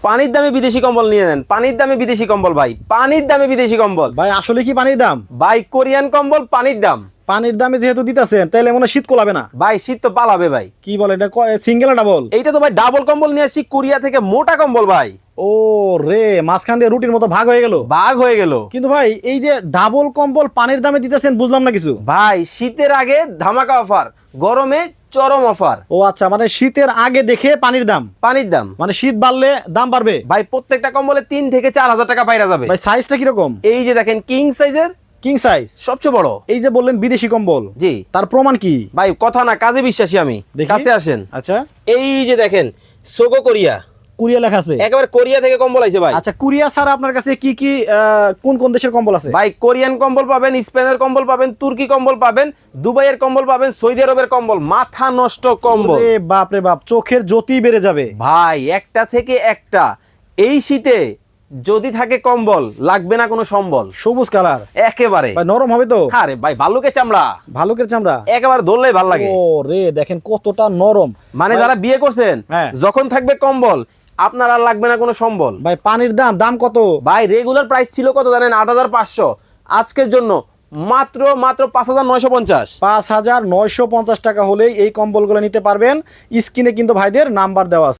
পানির দামে বিদেশি কম্বল নিয়ে নেন, পানির দামে বিদেশি কম্বল ভাই, পানির দামে বিদেশি কম্বল ভাই আসলে কি পানির দাম? ভাই, কোরিয়ান কম্বল পানির দাম। পানির দামে যেহেতু দিতেছেন তাহলে মনে হয় শীত কোলাবে না। ভাই শীত তো পালাবে ভাই। কি বলে এটা, সিঙ্গেল না ডাবল? এইটা তো ভাই ডাবল কম্বল নিয়ে আসছি কোরিয়া থেকে, মোটা কম্বল ভাই। ও রে, মাঝখান দিয়ে রুটির মতো ভাগ হয়ে গেল। ভাগ হয়ে গেল। কিন্তু ভাই এই যে ডাবল কম্বল পানির দামে দিতেছেন বুঝলাম না কিছু। ভাই শীতের আগে ধামাকা অফার, গরমে চরম অফার। ও আচ্ছা, মানে শীতের আগে দেখে পানির দাম। পানির দাম মানে শীত বাড়লে দাম বাড়বে। ভাই, প্রত্যেকটা কম্বলে 3 থেকে 4 হাজার টাকা পাইরা যাবে। ভাই সাইজটা কিরকম? এই যে দেখেন কিং সাইজের, কিং সাইজ সবচেয়ে বড়। এই যে বললেন বিদেশি কম্বল, জি তার প্রমাণ কি? ভাই, কথা না কাজে বিশ্বাসী আমি। দেখি। কাছে আসেন। আচ্ছা, এই যে দেখেন সোগো কোরিয়া, কোরিয়া লেখা আছে। একেবারে কোরিয়া থেকে কম্বল আইছে ভাই। আচ্ছা, কোরিয়া ছাড়া আপনার কাছে কি কি কোন কোন দেশের কম্বল আছে? ভাই কোরিয়ান কম্বল পাবেন, স্পেনের কম্বল পাবেন, তুর্কি কম্বল পাবেন, দুবাইয়ের কম্বল পাবেন, সৌদি আরবের কম্বল, মাথা নষ্ট কম্বল। ওরে বাপ রে বাপ, চোখের জ্যোতি বেড়ে যাবে ভাই একটা থেকে একটা। এই শীতে যদি থাকে কম্বল, লাগবে না কোনো সম্বল। সবুজ কালার একেবারে ভাই, নরম হবে তো? আরে ভাই, ভালুকের চামড়া, ভালুকের চামড়া একেবারে ধরলেই ভাল লাগে। ও রে, দেখেন কতটা নরম। মানে ভাই- যারা বিয়ে করছেন, হ্যাঁ। যখন থাকবে কম্বল, আপনার আর লাগবে না কোনো সম্বল। ভাই পানির দাম দাম কত? ভাই রেগুলার প্রাইস ছিল কত জানেন? 8,500। আজকের জন্য মাত্র 5,950। 5,950 টাকা হলেই এই কম্বলগুলো নিতে পারবেন। স্ক্রিনে কিন্তু ভাইদের নাম্বার দেওয়া আছে।